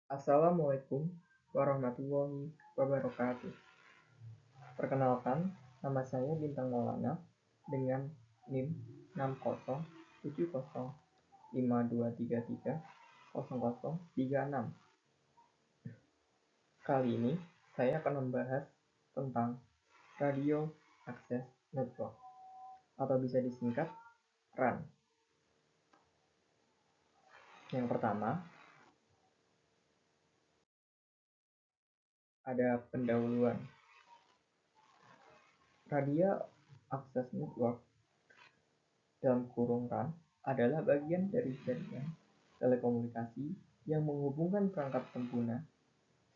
Assalamualaikum warahmatullahi wabarakatuh. Perkenalkan, nama saya Bintang Maulana dengan NIM 60705023300036. Kali ini saya akan membahas tentang Radio Access Network atau bisa disingkat RAN. Yang pertama, ada pendahuluan. Radio Access Network dalam kurung RAN adalah bagian dari jaringan telekomunikasi yang menghubungkan perangkat pengguna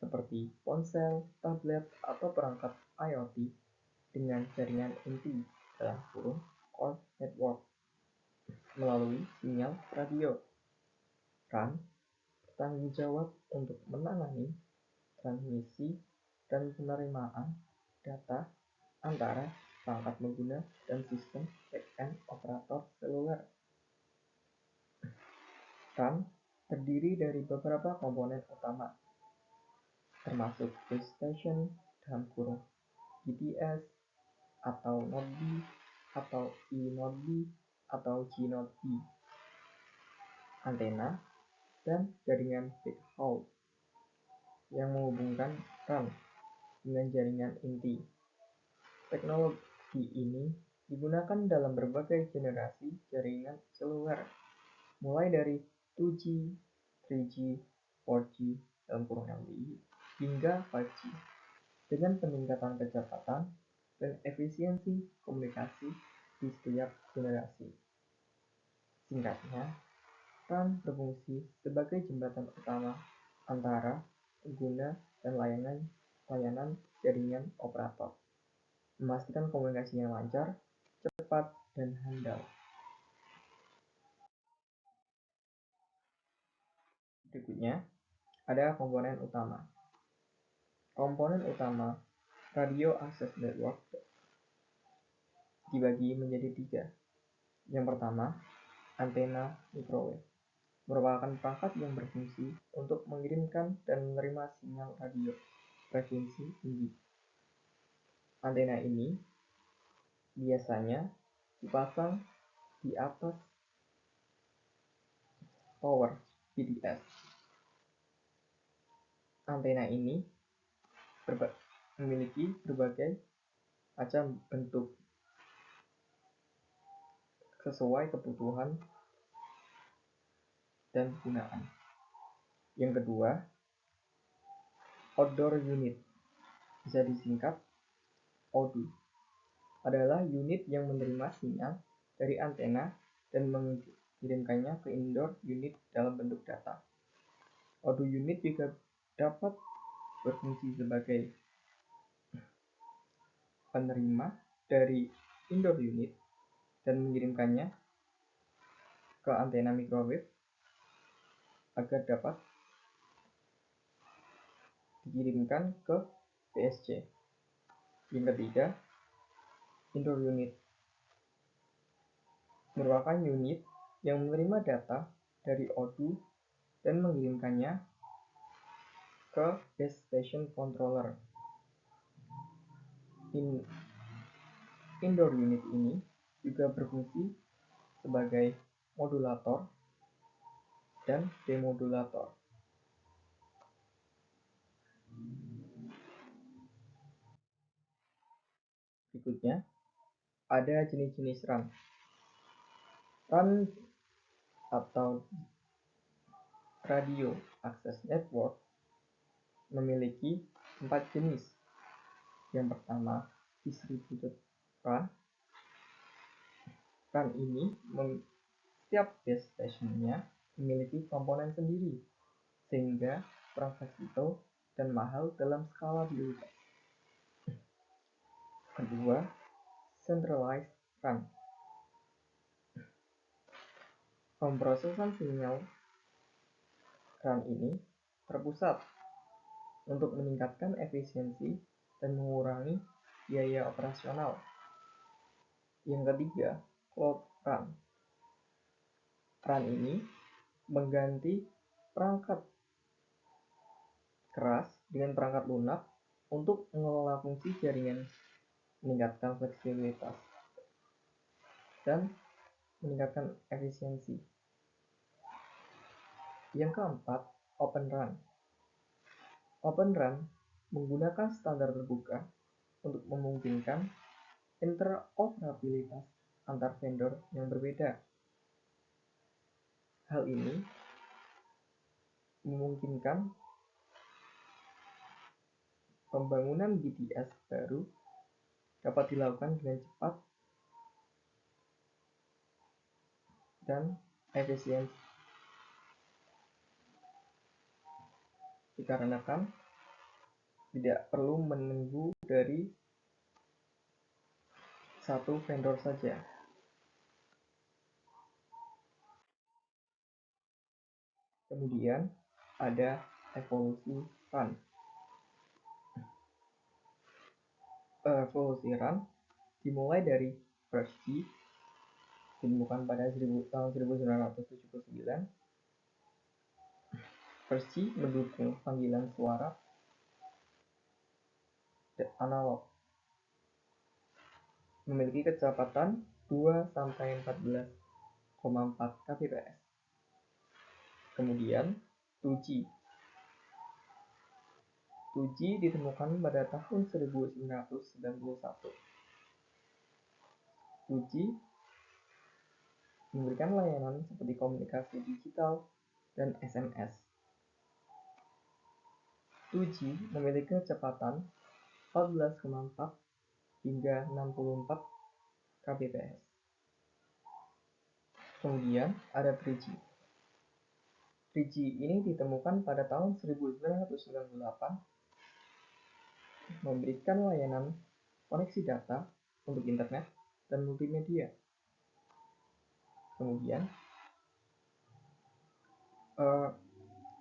seperti ponsel, tablet, atau perangkat IoT dengan jaringan inti dalam kurung core network melalui sinyal radio. RAN bertanggung jawab untuk menangani transmisi dan penerimaan data antara perangkat pengguna dan sistem back-end operator seluler. RAN terdiri dari beberapa komponen utama, termasuk base station dalam kurung BTS atau Node B atau E Node B atau G Node B, antena, dan jaringan backhaul yang menghubungkan RAN dengan jaringan inti. Teknologi ini digunakan dalam berbagai generasi jaringan seluler, mulai dari 2G, 3G, 4G dalam kurung LTE hingga 5G, dengan peningkatan kecepatan dan efisiensi komunikasi di setiap generasi. Singkatnya, RAN berfungsi sebagai jembatan utama antara pengguna dan layanan jaringan operator, memastikan komunikasi yang lancar, cepat, dan handal. Berikutnya, ada komponen utama. Komponen utama Radio Access Network dibagi menjadi 3. Yang pertama, antena microwave, merupakan perangkat yang berfungsi untuk mengirimkan dan menerima sinyal radio frekuensi tinggi. Antena ini biasanya dipasang di atas tower BTS. Antena ini memiliki berbagai macam bentuk sesuai kebutuhan dan penggunaan. Yang kedua, outdoor unit, bisa disingkat ODU, adalah unit yang menerima sinyal dari antena dan mengirimkannya ke indoor unit dalam bentuk data. ODU unit juga dapat berfungsi sebagai penerima dari indoor unit dan mengirimkannya ke antena microwave agar dapat dikirimkan ke PSC. Yang ketiga, indoor unit merupakan unit yang menerima data dari ODU dan mengirimkannya ke base station controller. Indoor unit ini juga berfungsi sebagai modulator dan demodulator. Berikutnya, ada jenis-jenis RAN. RAN atau Radio Access Network memiliki 4 jenis. Yang pertama, distributed RAN. RAN ini setiap base stationnya memiliki komponen sendiri, sehingga kurang fleksibel dan mahal dalam skala prioritas. Kedua, centralized RAN. Pemrosesan sinyal RAN ini terpusat untuk meningkatkan efisiensi dan mengurangi biaya operasional. Yang ketiga, cloud RAN. RAN ini mengganti perangkat keras dengan perangkat lunak untuk mengelola fungsi jaringan, meningkatkan fleksibilitas, dan meningkatkan efisiensi. Yang keempat, Open RAN. Open RAN menggunakan standar terbuka untuk memungkinkan interoperabilitas antar vendor yang berbeda. Hal ini memungkinkan pembangunan BTS baru dapat dilakukan dengan cepat dan efisien, dikarenakan tidak perlu menunggu dari satu vendor saja. Kemudian ada evolusi RAN. Evolusi RAN dimulai dari FirstG, ditemukan pada tahun 1979. FirstG mendukung panggilan suara analog, memiliki kecepatan 2-14,4 kbps. Kemudian 2G. 2G ditemukan pada tahun 1991. 2G memberikan layanan seperti komunikasi digital dan SMS. 2G memiliki kecepatan 14,4 hingga 64 kbps. Kemudian ada 3G. 3G ini ditemukan pada tahun 1998, memberikan layanan koneksi data untuk internet dan multimedia. Kemudian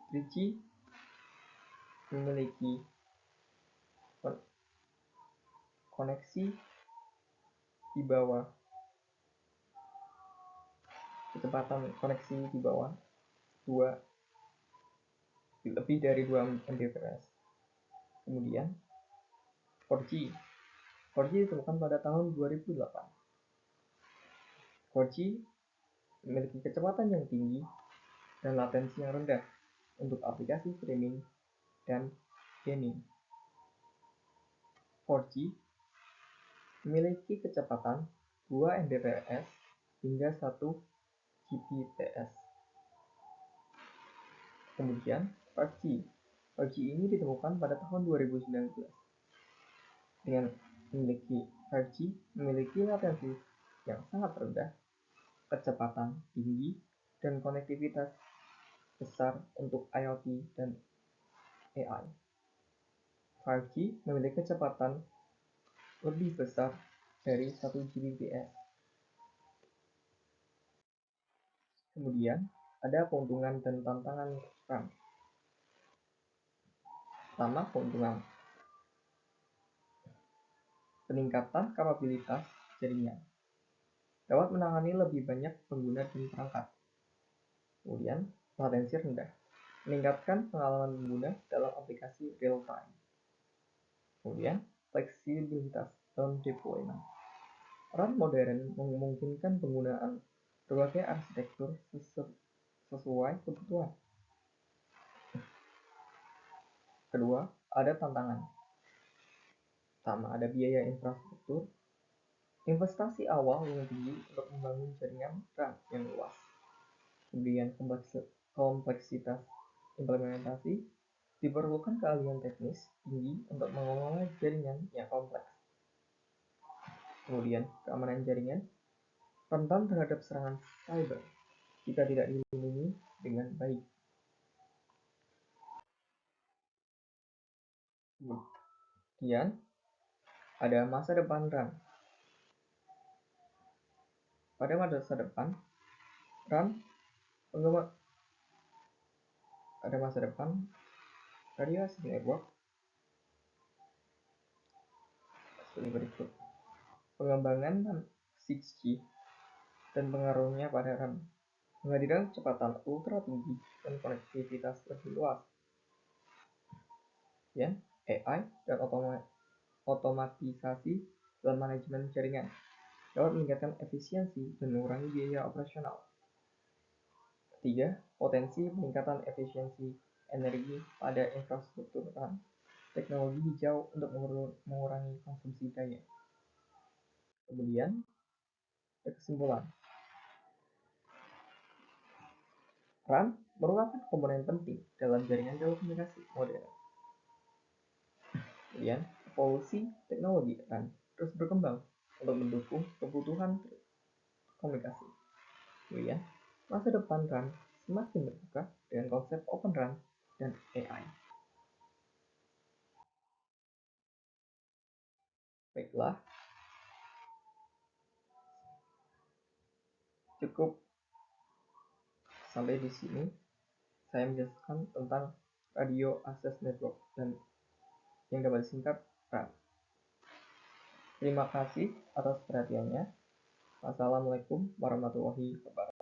3G memiliki koneksi di bawah, kecepatan koneksi di bawah lebih dari 2 Mbps. Kemudian 4G. 4G ditemukan pada tahun 2008. 4G memiliki kecepatan yang tinggi dan latensi yang rendah untuk aplikasi streaming dan gaming. 4G memiliki kecepatan 2 Mbps hingga 1 Gbps. Kemudian 5G. 5G ini ditemukan pada tahun 2019. Dengan memiliki 5G memiliki latensi yang sangat rendah, kecepatan tinggi, dan konektivitas besar untuk IoT dan AI. 5G memiliki kecepatan lebih besar dari 1 Gbps. Kemudian ada keuntungan dan tantangan RAN. Pertama, keuntungan: peningkatan kapabilitas jaringan, dapat menangani lebih banyak pengguna dan perangkat. Kemudian latensi rendah, meningkatkan pengalaman pengguna dalam aplikasi real time. Kemudian fleksibilitas dalam deployment. RAN modern memungkinkan penggunaan berbagai arsitektur sesuai kebutuhan. Kedua, ada tantangan. Pertama, ada biaya infrastruktur, investasi awal yang tinggi untuk membangun jaringan RAN yang luas. Kemudian kompleksitas implementasi, diperlukan keahlian teknis tinggi untuk mengelola jaringan yang kompleks. Kemudian keamanan jaringan, rentan terhadap serangan cyber jika tidak dilindungi dengan baik. Kemudian ada masa depan RAN. Pada masa depan RAN pada masa depan radio access network seperti berikut: pengembangan 6G dan pengaruhnya pada RAN, menghadirkan kecepatan ultra tinggi dan konektivitas lebih luas. Kemudian AI dan otomatisasi dalam manajemen jaringan dapat meningkatkan efisiensi dan mengurangi biaya operasional. Ketiga, potensi peningkatan efisiensi energi pada infrastruktur RAM, teknologi hijau untuk mengurangi konsumsi daya. Kemudian, kesimpulan. RAM merupakan komponen penting dalam jaringan telekomunikasi modern. Kemudian, evolusi teknologi RAM terus berkembang untuk mendukung kebutuhan komunikasi. Kemudian, masa depan RAM semakin terbuka dengan konsep Open RAM dan AI. Baiklah, cukup sampai di sini saya menjelaskan tentang Radio Access Network dan yang dapat disingkat RAM. Terima kasih atas perhatiannya. Wassalamualaikum warahmatullahi wabarakatuh.